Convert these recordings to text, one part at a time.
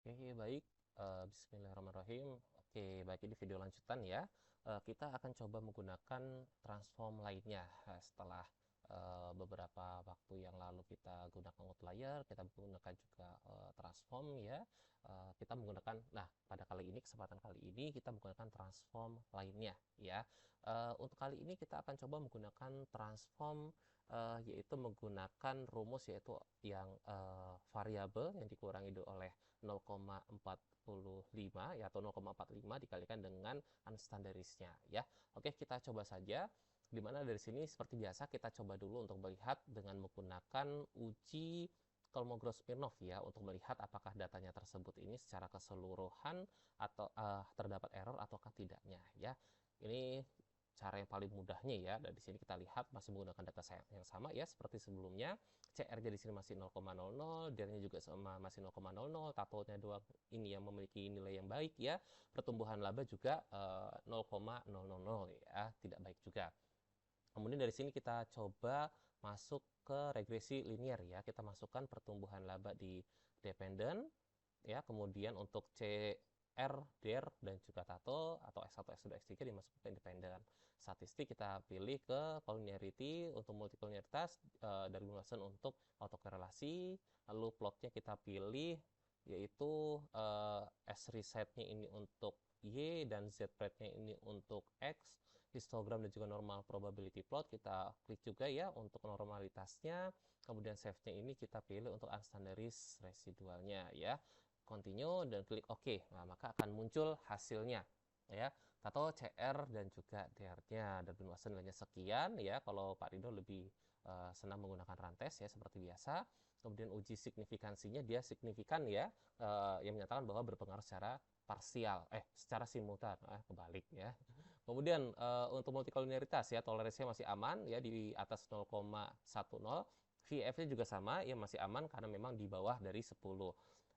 Oke, baik. Bismillahirrahmanirrahim. Oke, baik, ini video lanjutan ya. Kita akan coba menggunakan transform lainnya. Setelah beberapa waktu yang lalu kita gunakan outlier, kita menggunakan juga transform ya. Kita menggunakan, nah pada kesempatan kali ini kita menggunakan transform lainnya ya. Untuk kali ini kita akan coba menggunakan transform yaitu menggunakan rumus yaitu yang variabel yang dikurangi oleh 0,45 ya atau 0,45 dikalikan dengan unstandarisnya ya. Oke, kita coba saja. Dimana dari sini seperti biasa kita coba dulu untuk melihat dengan menggunakan uji Kolmogorov-Smirnov ya untuk melihat apakah datanya tersebut ini secara keseluruhan atau terdapat error ataukah tidaknya ya. Ini cara yang paling mudahnya ya. Dan di sini kita lihat masih menggunakan data yang sama ya seperti sebelumnya. CR-nya di sini masih 0,00, DR-nya juga sama masih 0,00, tatonya doang ini yang memiliki nilai yang baik ya. Pertumbuhan laba juga 0,000 ya, tidak baik juga. Kemudian dari sini kita coba masuk ke regresi linear ya. Kita masukkan pertumbuhan laba di dependent ya, kemudian untuk CR, DER, dan juga Tato atau X1, X2, X3 dimasukkan ke independen. Statistik kita pilih ke collinearity untuk multicollinearitas dari Wilson untuk autokorelasi, lalu plotnya kita pilih yaitu S resetnya ini untuk Y dan Z rate-nya ini untuk X, histogram dan juga normal probability plot kita klik juga ya untuk normalitasnya, kemudian save-nya ini kita pilih untuk unstandarized residualnya ya, continue dan klik OK. Nah, maka akan muncul hasilnya ya. Tato CR dan juga DR-nya dan Binwasen nilainya sekian ya. Kalau Pak Rido lebih senang menggunakan rantes ya seperti biasa. Kemudian uji signifikansinya dia signifikan ya, yang menyatakan bahwa berpengaruh secara parsial, secara simultan, kebalik ya. Kemudian untuk multikoliniaritas ya, toleransinya masih aman ya di atas 0,10. VF-nya juga sama ya, masih aman karena memang di bawah dari 10.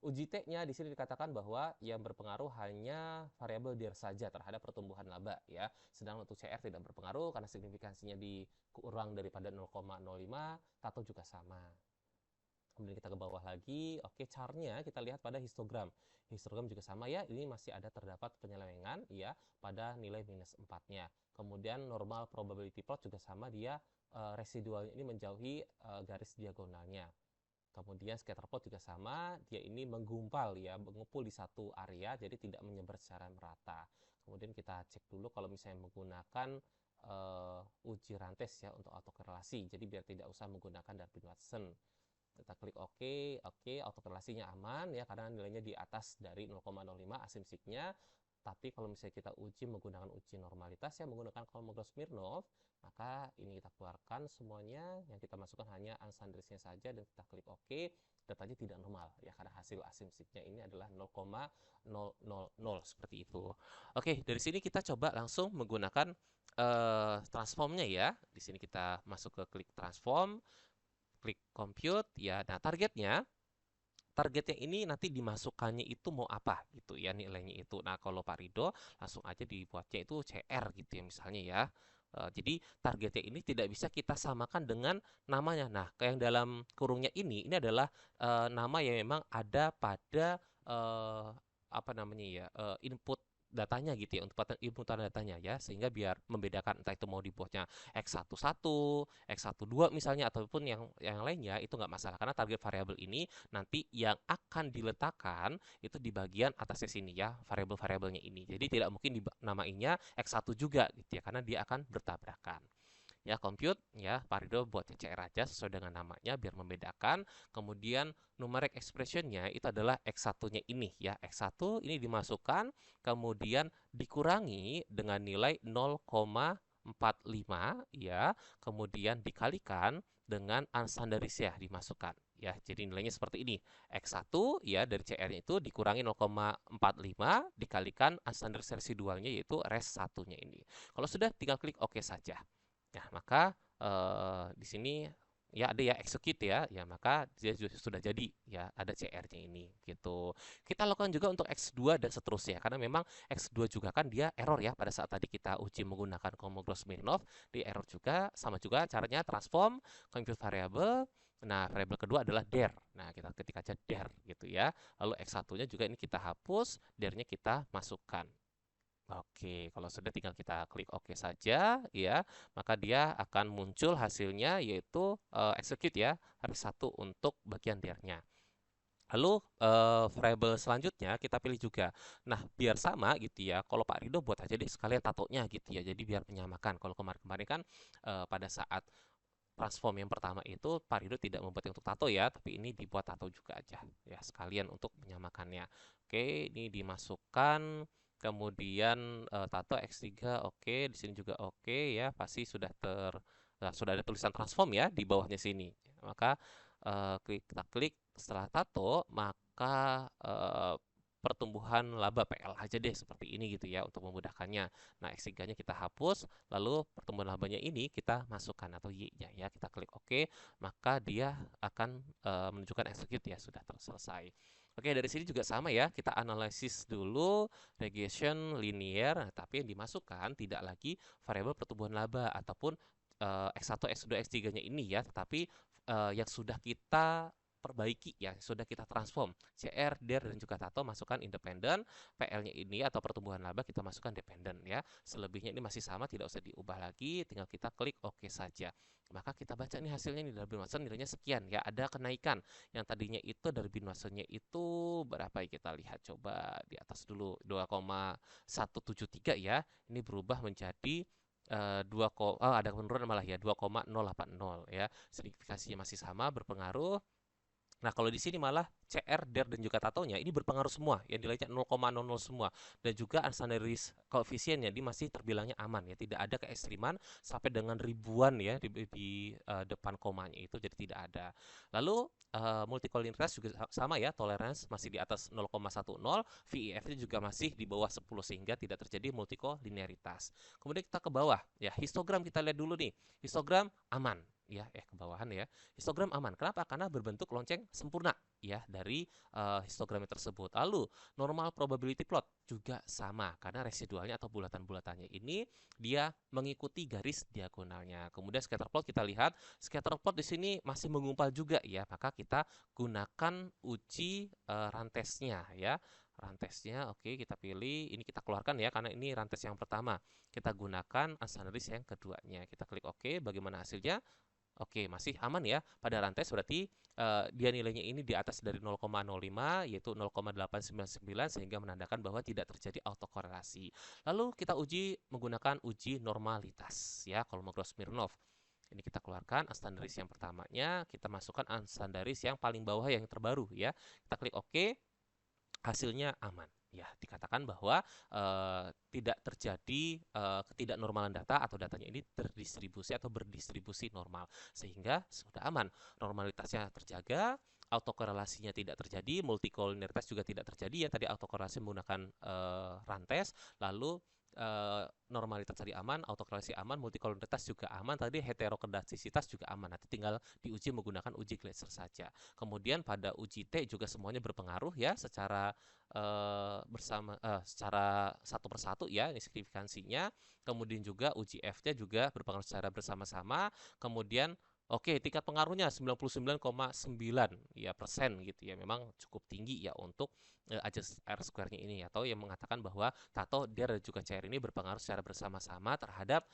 Uji T-nya di sini dikatakan bahwa yang berpengaruh hanya variabel DIR saja terhadap pertumbuhan laba ya. Sedang untuk CR tidak berpengaruh karena signifikansinya dikurang daripada 0,05, Tato juga sama. Kemudian kita ke bawah lagi, oke, chart-nya kita lihat pada histogram. Histogram juga sama ya, ini masih ada terdapat penyelewengan ya pada nilai minus 4-nya. Kemudian normal probability plot juga sama, dia residualnya ini menjauhi garis diagonalnya. Kemudian scatter plot juga sama, dia ini menggumpal ya, mengumpul di satu area, jadi tidak menyebar secara merata. Kemudian kita cek dulu kalau misalnya menggunakan uji rantes ya untuk autokorelasi, jadi biar tidak usah menggunakan Darwin-Watson. Kita klik OK, oke, autokorelasinya aman ya karena nilainya di atas dari 0,05 asimsiknya. Tapi kalau misalnya kita uji menggunakan uji normalitas ya menggunakan Kolmogorov-Smirnov, maka ini kita keluarkan semuanya, yang kita masukkan hanya unstandarisnya saja dan kita klik OK, datanya tidak normal ya karena hasil asimsiknya ini adalah 0,000 seperti itu. Oke, dari sini kita coba langsung menggunakan transformnya ya. Di sini kita masuk ke klik transform, klik compute ya. Nah, targetnya ini nanti dimasukkannya itu mau apa gitu ya nilainya itu. Nah, kalau Pak Rido langsung aja dibuatnya itu CR gitu ya misalnya ya. Jadi targetnya ini tidak bisa kita samakan dengan namanya. Nah, kayak yang dalam kurungnya ini adalah nama yang memang ada pada apa namanya ya, input datanya gitu ya, untuk inputan datanya ya, sehingga biar membedakan entah itu mau dibuatnya X11, X12 misalnya ataupun yang lainnya itu nggak masalah karena target variabel ini nanti yang akan diletakkan itu di bagian atasnya sini ya, variabel-variabelnya ini. Jadi tidak mungkin namainya X1 juga gitu ya karena dia akan bertabrakan. Ya, compute ya, Parido buat CCR aja sesuai dengan namanya biar membedakan. Kemudian numeric expressionnya itu adalah X1-nya ini ya. X1 ini dimasukkan, kemudian dikurangi dengan nilai 0,45 ya, kemudian dikalikan dengan unstandaris ya dimasukkan ya. Jadi nilainya seperti ini. X1 ya dari CR-nya itu dikurangi 0,45 dikalikan unstandaris residualnya yaitu res satunya ini. Kalau sudah tinggal klik OK saja. Nah, maka di sini ya ada ya execute ya, ya maka dia sudah jadi ya ada CR-nya ini gitu. Kita lakukan juga untuk X2 dan seterusnya karena memang X2 juga kan dia error ya pada saat tadi kita uji menggunakan Kolmogorov-Smirnov, di error juga sama juga caranya transform compute variable Nah, variabel kedua adalah dir. Nah, kita ketik aja dir gitu ya. Lalu X1-nya juga ini kita hapus, dir-nya kita masukkan. Oke, kalau sudah tinggal kita klik OK saja ya, maka dia akan muncul hasilnya yaitu execute ya, hari 1 untuk bagian dir-nya. Lalu variabel selanjutnya kita pilih juga. Nah, biar sama gitu ya. Kalau Pak Rido buat aja deh sekalian tatonya gitu ya. Jadi biar menyamakan. Kalau kemarin-kemarin kan pada saat transform yang pertama itu Pak Rido tidak membuat untuk tato ya, tapi ini dibuat tato juga aja ya sekalian untuk menyamakannya. Oke, ini dimasukkan kemudian tato X3 oke, di sini juga oke ya, pasti sudah ada tulisan transform ya di bawahnya sini. Maka kita klik setelah tato, maka pertumbuhan laba PL aja deh seperti ini gitu ya untuk memudahkannya. Nah, X3-nya kita hapus, lalu pertumbuhan labanya ini kita masukkan atau Y-nya ya. Kita klik OK, maka dia akan menunjukkan execute ya, sudah selesai. Oke, dari sini juga sama ya, kita analisis dulu regression linear, tapi yang dimasukkan tidak lagi variabel pertumbuhan laba ataupun X1, X2, X3-nya ini ya, tetapi yang sudah kita perbaiki ya, sudah kita transform. CR, DER, dan juga tato masukkan independen, PL-nya ini atau pertumbuhan laba kita masukkan dependen ya. Selebihnya ini masih sama, tidak usah diubah lagi, tinggal kita klik OK saja. Maka kita baca nih hasilnya nih dari Binwatson nilainya sekian ya, ada kenaikan. Yang tadinya itu dari Binwatsonnya itu berapa ya, kita lihat coba di atas dulu 2,173 ya. Ini berubah menjadi ada penurunan malah ya 2,080 ya. Signifikasinya masih sama, berpengaruh. Nah, kalau di sini malah CR, DER, dan juga tatonya ini berpengaruh semua, yang nilainya 0,00 semua. Dan juga unstandardized koefisiennya ini masih terbilangnya aman ya, tidak ada keekstriman sampai dengan ribuan ya di depan komanya itu, jadi tidak ada. Lalu multicollinearitas juga sama ya, tolerance masih di atas 0,10, VEF-nya juga masih di bawah 10 sehingga tidak terjadi multicollinearitas. Kemudian kita ke bawah ya, histogram kita lihat dulu nih. Histogram aman ya, ke bawahan ya. Histogram aman. Kenapa? Karena berbentuk lonceng sempurna ya dari histogram tersebut. Lalu normal probability plot juga sama karena residualnya atau bulatan-bulatannya ini dia mengikuti garis diagonalnya. Kemudian scatter plot kita lihat, scatter plot di sini masih mengumpal juga ya. Maka kita gunakan uji rantesnya ya. Rantesnya oke, kita pilih, ini kita keluarkan ya karena ini rantes yang pertama. Kita gunakan unstandardized yang keduanya. Kita klik OK, bagaimana hasilnya? Oke, masih aman ya pada rantai, berarti dia nilainya ini di atas dari 0,05 yaitu 0,899 sehingga menandakan bahwa tidak terjadi autokorelasi. Lalu kita uji menggunakan uji normalitas ya, Kolmogorov-Smirnov. Ini kita keluarkan unstandardized yang pertamanya, kita masukkan unstandardized yang paling bawah yang terbaru ya. Kita klik OK, hasilnya aman. Ya, dikatakan bahwa tidak terjadi ketidaknormalan data atau datanya ini terdistribusi atau berdistribusi normal sehingga sudah aman. Normalitasnya terjaga, autokorelasinya tidak terjadi, multicollinearitas juga tidak terjadi ya. Tadi autokorelasi menggunakan rantes, lalu normalitas tadi aman, autokorelasi aman, multicollinearitas juga aman, tadi heterokedastisitas juga aman. Nanti tinggal diuji menggunakan uji Gleiser saja. Kemudian pada uji T juga semuanya berpengaruh ya secara secara satu persatu ya signifikansinya. Kemudian juga uji F-nya juga berpengaruh secara bersama-sama. Kemudian oke, tingkat pengaruhnya 99,9 ya persen gitu ya. Memang cukup tinggi ya untuk adjust R square-nya ini, atau yang mengatakan bahwa tato, DER, dan juga CR ini berpengaruh secara bersama-sama terhadap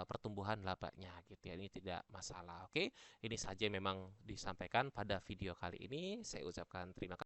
pertumbuhan labanya gitu ya. Ini tidak masalah. Oke, ini saja memang disampaikan pada video kali ini. Saya ucapkan terima kasih.